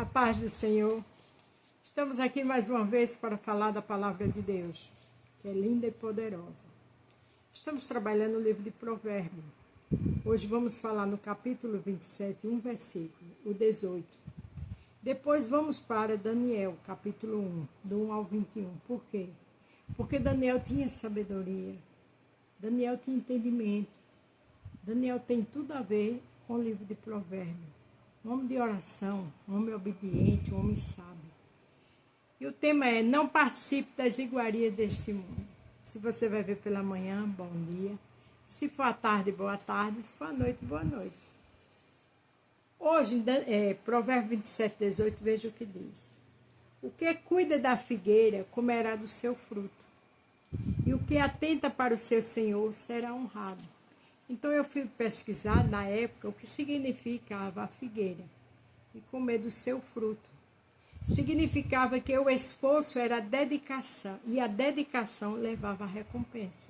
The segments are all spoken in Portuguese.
A paz do Senhor. Estamos aqui mais uma vez para falar da palavra de Deus, que é linda e poderosa. Estamos trabalhando no livro de Provérbios. Hoje vamos falar no capítulo 27, um versículo, o 18. Depois vamos para Daniel, capítulo 1, do 1 ao 21. Por quê? Porque Daniel tinha sabedoria, Daniel tinha entendimento. Daniel tem tudo a ver com o livro de Provérbios. Um homem de oração, um homem obediente, um homem sábio. E o tema é: não participe das iguarias deste mundo. Se você vai ver pela manhã, bom dia. Se for à tarde, boa tarde. Se for à noite, boa noite. Hoje, Provérbios 27, 18, veja o que diz. O que cuida da figueira comerá do seu fruto, e o que atenta para o seu senhor será honrado. Então eu fui pesquisar na época o que significava a figueira e comer do seu fruto. Significava que o esforço era a dedicação e a dedicação levava a recompensa.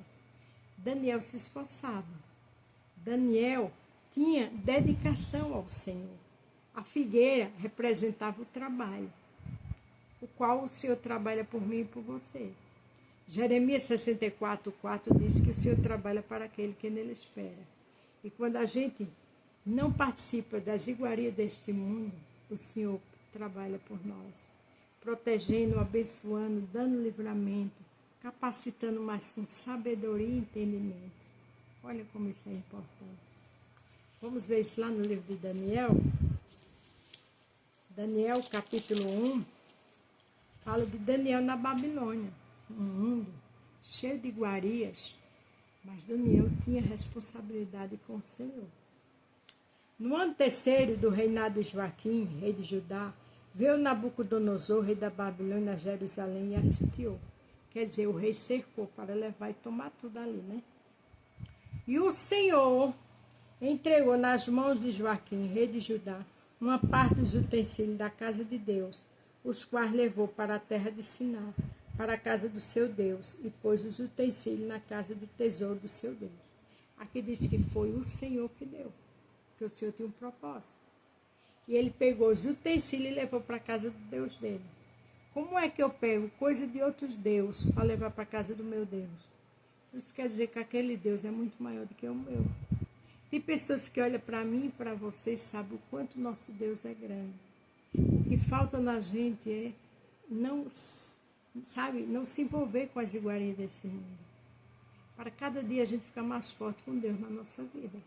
Daniel se esforçava. Daniel tinha dedicação ao Senhor. A figueira representava o trabalho, o qual o Senhor trabalha por mim e por você. Jeremias 64, 4 diz que o Senhor trabalha para aquele que nele espera. E quando a gente não participa das iguarias deste mundo, o Senhor trabalha por nós, protegendo, abençoando, dando livramento, capacitando mais com sabedoria e entendimento. Olha como isso é importante. Vamos ver isso lá no livro de Daniel. Daniel, capítulo 1, fala de Daniel na Babilônia. Um mundo cheio de iguarias, mas Daniel tinha responsabilidade com o Senhor. No ano terceiro do reinado de Joaquim, rei de Judá, veio Nabucodonosor, rei da Babilônia, a Jerusalém e a sitiou. Quer dizer, o rei cercou para levar e tomar tudo ali, né? E o Senhor entregou nas mãos de Joaquim, rei de Judá, uma parte dos utensílios da casa de Deus, os quais levou para a terra de Siná, para a casa do seu Deus, e pôs os utensílios na casa do tesouro do seu Deus. Aqui diz que foi o Senhor que deu, porque o Senhor tinha um propósito. E ele pegou os utensílios e levou para a casa do Deus dele. Como é que eu pego coisa de outros deuses para levar para a casa do meu Deus? Isso quer dizer que aquele Deus é muito maior do que o meu. Tem pessoas que olham para mim e para você e sabem o quanto nosso Deus é grande. O que falta na gente é não se envolver com as iguarias desse mundo. Para cada dia a gente ficar mais forte com Deus na nossa vida.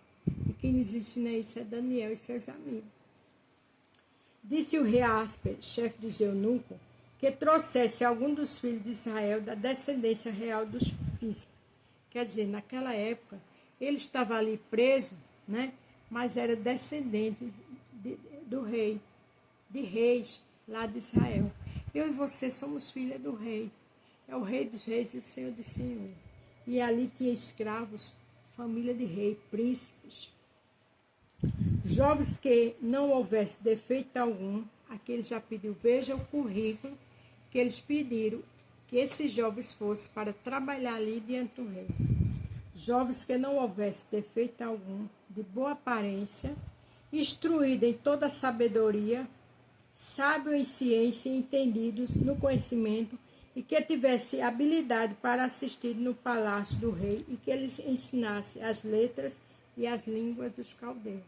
E quem nos ensina isso é Daniel e seus amigos. Disse o rei Asper, chefe dos eunucos, que trouxesse algum dos filhos de Israel da descendência real dos príncipes. Quer dizer, naquela época, ele estava ali preso, né? Mas era descendente do rei, de reis lá de Israel. Eu e você somos filhas do rei. É o rei dos reis e o senhor dos senhores. E ali tinha escravos, família de rei, príncipes. Jovens que não houvesse defeito algum, aqui ele já pediu, veja o currículo que eles pediram, que esses jovens fossem para trabalhar ali diante do rei. Jovens que não houvesse defeito algum, de boa aparência, instruídos em toda a sabedoria, sábios em ciência e entendidos no conhecimento, e que tivesse habilidade para assistir no palácio do rei e que eles ensinasse as letras e as línguas dos caldeus.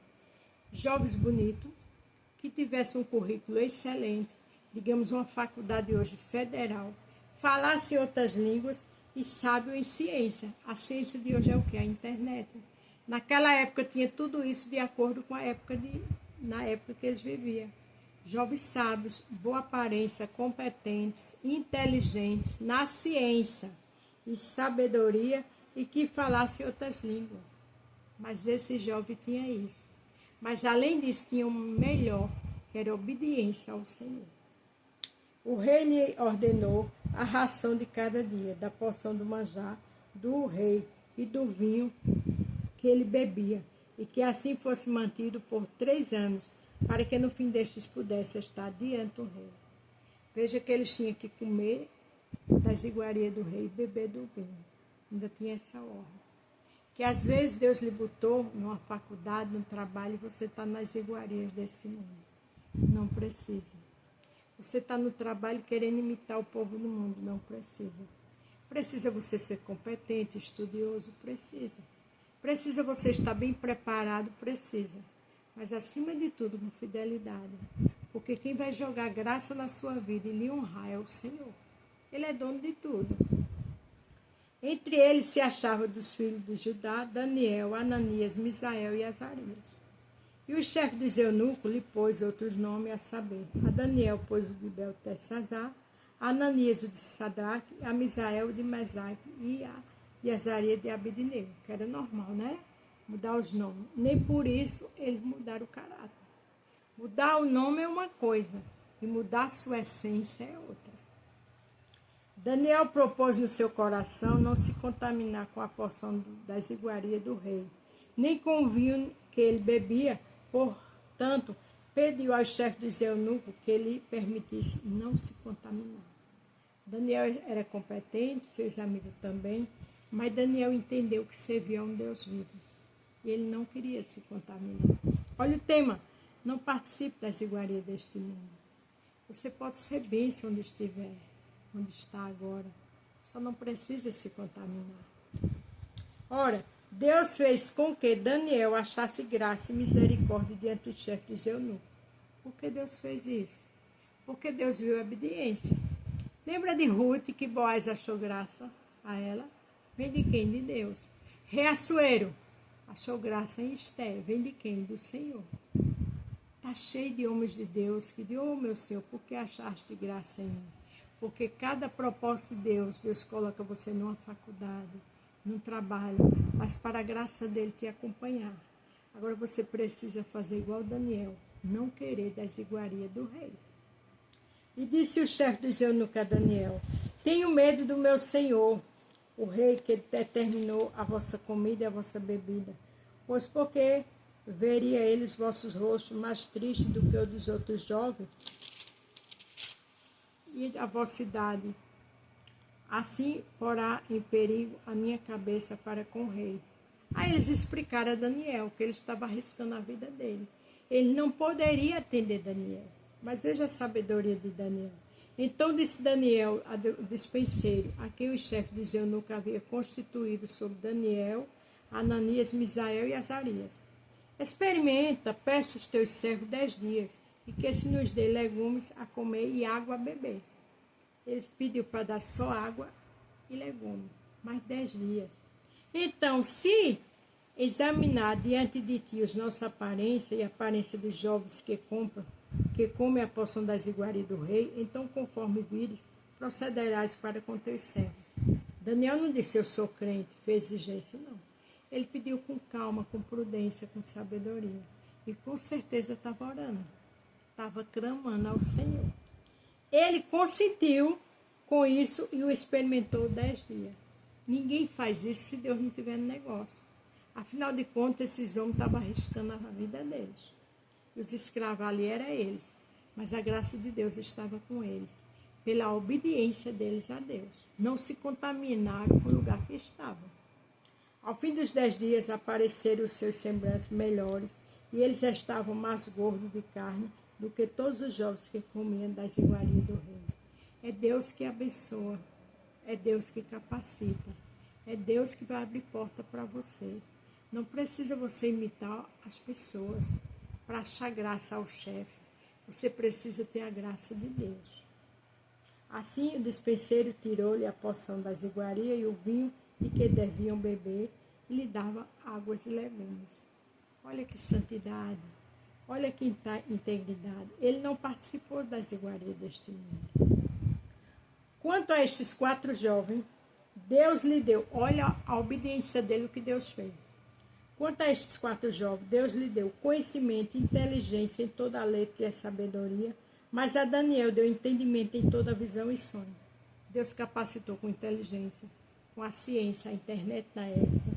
Jovens bonitos, que tivessem um currículo excelente, digamos uma faculdade hoje federal, falassem outras línguas e sábio em ciência. A ciência de hoje é o que? A internet. Naquela época tinha tudo isso de acordo com na época que eles viviam. Jovens sábios, boa aparência, competentes, inteligentes, na ciência e sabedoria e que falassem outras línguas. Mas esse jovem tinha isso. Mas além disso tinha um melhor, que era a obediência ao Senhor. O rei lhe ordenou a ração de cada dia, da porção do manjar do rei e do vinho que ele bebia, e que assim fosse mantido por 3 anos, para que no fim destes pudesse estar diante do rei. Veja que eles tinham que comer das iguarias do rei e beber do vinho. Ainda tinha essa ordem. Que às vezes Deus lhe botou numa faculdade, num trabalho, e você está nas iguarias desse mundo. Não precisa. Você está no trabalho querendo imitar o povo do mundo. Não precisa. Precisa você ser competente, estudioso? Precisa. Precisa você estar bem preparado? Precisa. Mas, acima de tudo, com fidelidade. Porque quem vai jogar graça na sua vida e lhe honrar é o Senhor. Ele é dono de tudo. Entre eles se achava dos filhos de Judá, Daniel, Ananias, Misael e Azarias. E o chefe dos eunucos lhe pôs outros nomes, a saber, a Daniel pôs o de Beltesazar, a Ananias o de Sadraque, a Misael de Mesaque e a de Azarias de Abednego, que era normal, né? Mudar os nomes. Nem por isso eles mudaram o caráter. Mudar o nome é uma coisa, e mudar a sua essência é outra. Daniel propôs no seu coração não se contaminar com a porção das iguarias do rei, nem com o vinho que ele bebia, portanto, pediu ao chefe dos eunucos que ele permitisse não se contaminar. Daniel era competente, seus amigos também, mas Daniel entendeu que servia a um Deus vivo. E ele não queria se contaminar. Olha o tema, não participe das iguarias deste mundo. Você pode ser bênção onde estiver, onde está agora. Só não precisa se contaminar. Ora, Deus fez com que Daniel achasse graça e misericórdia diante do chefe dos eunucos. Por que Deus fez isso? Porque Deus viu a obediência. Lembra de Ruth que Boaz achou graça a ela? Vem de quem? De Deus. Rei Assuero achou graça em Esté. Vem de quem? Do Senhor. Está cheio de homens de Deus que dizem, oh meu Senhor, por que achaste graça em mim? Porque cada propósito de Deus, Deus coloca você numa faculdade, num trabalho, mas para a graça dele te acompanhar. Agora você precisa fazer igual Daniel, não querer das iguarias do rei. E disse o chefe dos eunucos a Daniel, tenho medo do meu senhor, o rei, que determinou a vossa comida e a vossa bebida, pois porque veria ele os vossos rostos mais tristes do que o dos outros jovens, e a vossa idade. Assim porá em perigo a minha cabeça para com o rei. Aí eles explicaram a Daniel que ele estava arriscando a vida dele. Ele não poderia atender Daniel. Mas veja a sabedoria de Daniel. Então disse Daniel, o despenseiro, a quem o chefe dos eunucos havia constituído sobre Daniel, Ananias, Misael e Azarias. Experimenta, peço os teus servos 10 dias, e que se nos dê legumes a comer e água a beber. Eles pediu para dar só água e legumes, mais 10 dias. Então, se examinar diante de ti os nossa aparência e a aparência dos jovens que comem a porção das iguarias do rei, então, conforme vires, procederás para com teus servos. Daniel não disse, eu sou crente, fez exigência, não. Ele pediu com calma, com prudência, com sabedoria. E com certeza estava orando. Estava clamando ao Senhor. Ele consentiu com isso e o experimentou 10 dias. Ninguém faz isso se Deus não tiver no negócio. Afinal de contas, esses homens estavam arriscando a vida deles. E os escravos ali eram eles. Mas a graça de Deus estava com eles. Pela obediência deles a Deus. Não se contaminaram com o lugar que estavam. Ao fim dos 10 dias apareceram os seus semblantes melhores e eles estavam mais gordos de carne do que todos os jovens que comiam das iguarias do rei. É Deus que abençoa, é Deus que capacita, é Deus que vai abrir porta para você. Não precisa você imitar as pessoas para achar graça ao chefe. Você precisa ter a graça de Deus. Assim o despenseiro tirou-lhe a porção das iguarias e o vinho e que deviam beber, e lhe dava águas e legumes. Olha que santidade, olha que integridade. Ele não participou das iguarias deste mundo. Quanto a estes 4 jovens, Deus lhe deu, olha a obediência dele, o que Deus fez. Quanto a estes 4 jovens, Deus lhe deu conhecimento e inteligência em toda a letra e a sabedoria, mas a Daniel deu entendimento em toda a visão e sonho. Deus capacitou com inteligência, com a ciência, a internet na época,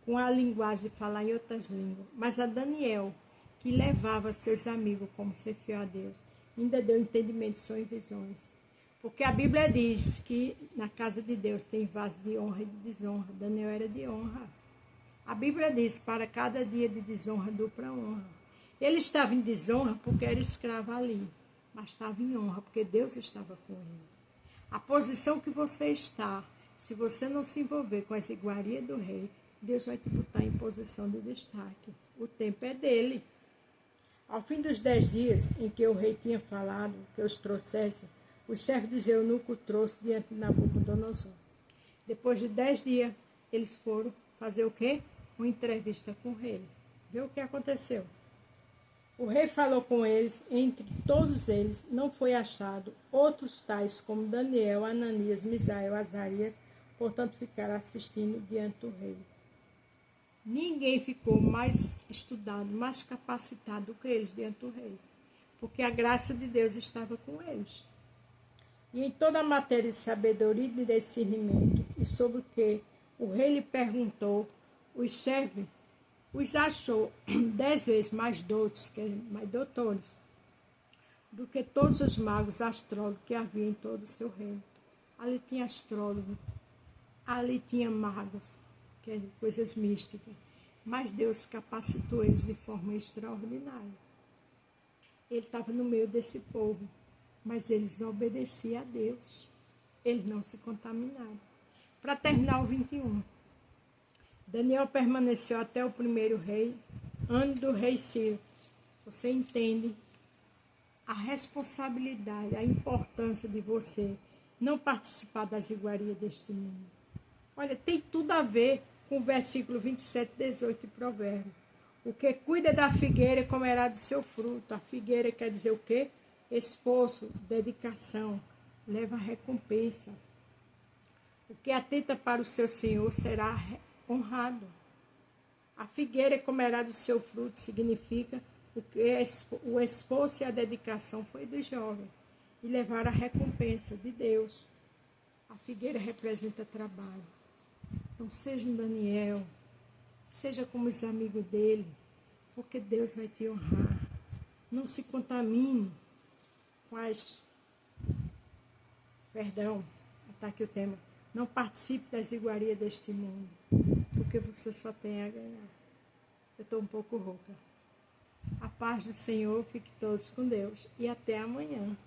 com a linguagem de falar em outras línguas. Mas a Daniel, que levava seus amigos como ser fiel a Deus, ainda deu entendimento de sonhos e visões. Porque a Bíblia diz que na casa de Deus tem vaso de honra e de desonra. Daniel era de honra. A Bíblia diz, para cada dia de desonra, dupla honra. Ele estava em desonra porque era escravo ali. mas estava em honra, porque Deus estava com ele. A posição que você está, se você não se envolver com essa iguaria do rei, Deus vai te botar em posição de destaque. O tempo é dele. Ao fim dos 10 dias em que o rei tinha falado que os trouxesse, o chefe dos eunucos trouxe diante de Nabucodonosor. Depois de 10 dias, eles foram fazer o quê? Uma entrevista com o rei. Vê o que aconteceu. O rei falou com eles, entre todos eles não foi achado outros tais como Daniel, Ananias, Misael, Azarias, portanto ficaram assistindo diante do rei. Ninguém ficou mais estudado, mais capacitado do que eles diante do rei, porque a graça de Deus estava com eles. E em toda a matéria de sabedoria e de discernimento, e sobre o que o rei lhe perguntou, os chefes os achou 10 vezes mais doutos, mais doutores, do que todos os magos astrólogos que havia em todo o seu reino. Ali tinha astrólogo, ali tinha magos, que é coisas místicas, mas Deus capacitou eles de forma extraordinária. Ele estava no meio desse povo, mas eles obedeciam a Deus, eles não se contaminaram. Para terminar o 21, Daniel permaneceu até o primeiro rei, ano do rei Ciro. Você entende a responsabilidade, a importância de você não participar das iguarias deste mundo. Olha, tem tudo a ver com o versículo 27, 18 de Provérbios. O que cuida da figueira comerá do seu fruto. A figueira quer dizer o quê? Esforço, dedicação, leva recompensa. O que atenta para o seu Senhor será honrado. A figueira comerá do seu fruto significa o esforço e a dedicação foi do jovem e levar a recompensa de Deus. A figueira representa trabalho. Então seja um Daniel, seja como os amigos dele, porque Deus vai te honrar. Não se contamine com as... Perdão, está aqui o tema. Não participe das iguarias deste mundo, porque você só tem a ganhar. Eu estou um pouco rouca. A paz do Senhor, fique todos com Deus e até amanhã.